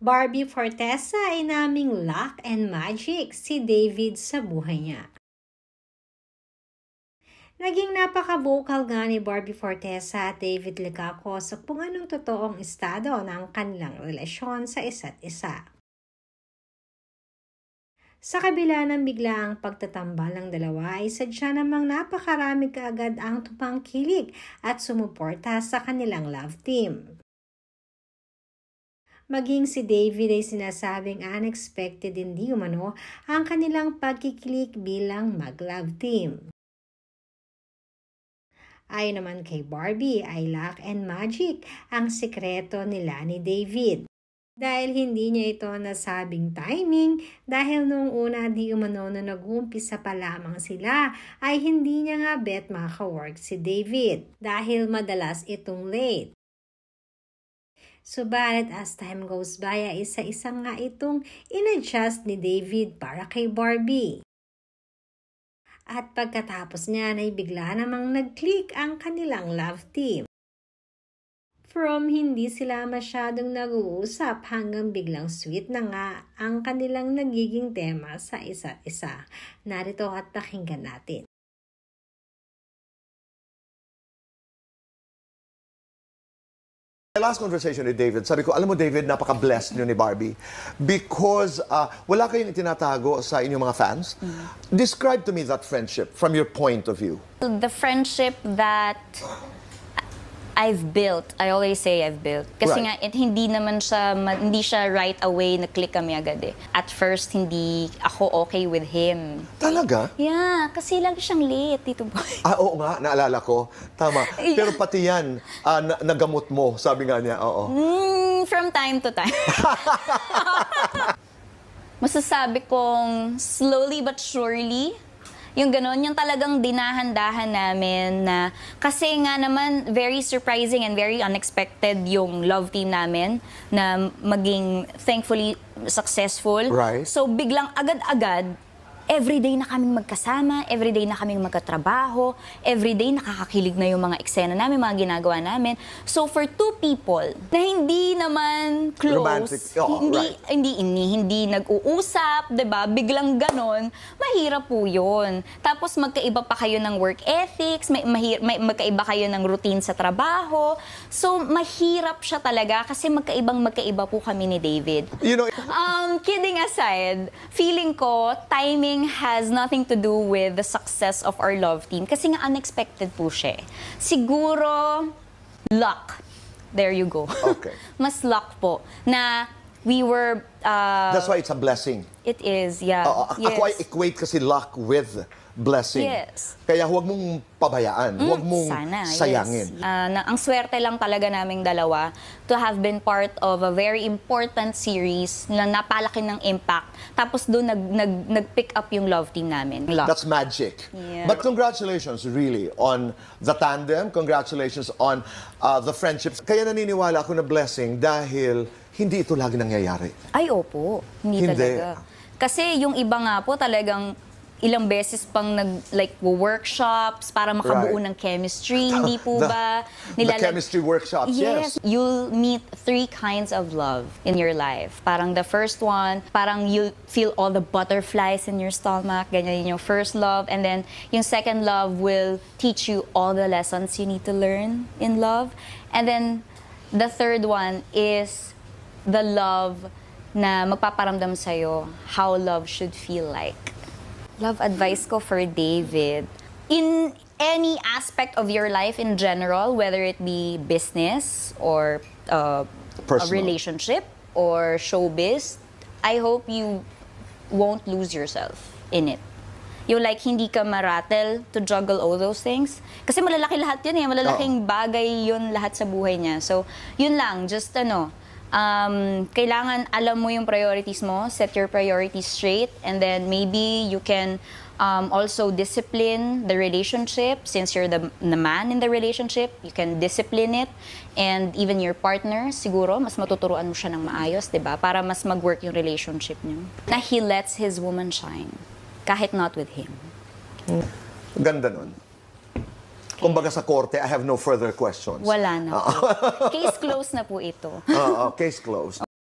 Barbie Fortesa ay naming luck and magic si David sa buhay niya. Naging napaka-vocal nga ni Barbie Fortesa at David Licaco sa kung anong totoong estado ng kanilang relasyon sa isa't isa. Sa kabila ng biglaang pagtatambal ng dalawa ay sadya namang napakarami kaagad ang tumangkilik at sumuporta sa kanilang love team. Maging si David ay sinasabing unexpected hindi umano ang kanilang pagkikilik bilang mag-love team. Ayon naman kay Barbie ay luck and magic ang sikreto nila ni David. Dahil hindi niya ito nasabing timing dahil noong una di umano na nag-uumpisa pa lamang sila ay hindi niya nga bet maka-work si David dahil madalas itong late. Subalit as time goes by ay isa-isa nga itong in-adjust ni David para kay Barbie. At pagkatapos niyan ay bigla namang nag-click ang kanilang love team. From hindi sila masyadong nag-uusap hanggang biglang sweet na nga ang kanilang nagiging tema sa isa't isa. Narito at pakinggan natin. My last conversation with David, sabi ko, alam mo David, napaka-blessed niyo ni Barbie because wala kayong itinatago sa inyong mga fans. Describe to me that friendship from your point of view. The friendship that I've built, I always say I've built. Kasi nga, hindi siya right away na-click kami agad eh. At first, hindi ako okay with him. Talaga? Yeah, kasi lagi siyang late, Tito Boy. Oo nga, naalala ko. Tama. Pero pati yan, nagamot mo, sabi nga niya, oo. From time to time. Masasabi kong slowly but surely, yung gano'n, yung talagang dinahan-dahan namin na kasi nga naman very surprising and very unexpected yung love team namin na maging thankfully successful. Right. So biglang agad-agad, everyday na kaming magkasama, everyday na kaming magkatrabaho, everyday nakakakilig na yung mga eksena namin, mga ginagawa namin. So for two people na hindi naman close, romantic. hindi nag-uusap, 'di ba? Biglang ganon, mahirap po 'yun. Tapos magkaiba pa kayo ng work ethics, magkaiba kayo ng routine sa trabaho. So mahirap siya talaga kasi magkaiba po kami ni David. You know, kidding aside, feeling ko timing has nothing to do with the success of our love team kasi nga unexpected po siya. Siguro luck. There you go. Okay. Mas luck po na we were that's why it's a blessing. It is, yeah. Yes. Ako ay equate kasi luck with blessing. Yes. Kaya huwag mong pabayaan, huwag mong sayangin. Yes. Ang swerte lang talaga naming dalawa to have been part of a very important series na napalaki ng impact. Tapos doon nag-pick up yung love team namin. That's magic. Yeah. But congratulations really on the tandem. Congratulations on the friendships. Kaya naniniwala ako na blessing dahil hindi ito lagi nangyayari. Ay, opo. Hindi talaga. Kasi yung iba nga po talagang ilang beses pang workshops para makabuo ng chemistry, hindi po ba? The chemistry workshops, yes. You'll meet 3 kinds of love in your life. Parang the first one, parang you'll feel all the butterflies in your stomach, ganyan yung first love. And then yung second love will teach you all the lessons you need to learn in love. And then the third one is the love na magpaparamdam sa'yo how love should feel like. Love advice ko for David. In any aspect of your life in general, whether it be business or a relationship or showbiz, I hope you won't lose yourself in it. Yung hindi ka maratel to juggle all those things. Kasi malalaki lahat yun eh. Malalaking bagay yun lahat sa buhay niya. So, yun lang. Just kailangan alam mo yung priorities mo, set your priorities straight, and then maybe you can also discipline the relationship. Since you're the man in the relationship, you can discipline it, and even your partner, siguro, mas matuturuan mo siya ng maayos, diba? Para mas mag-work yung relationship niyo. Na he lets his woman shine, kahit not with him. Ganda nun. Kumbaga sa korte, I have no further questions. Wala na po. Case closed na po ito. Case closed.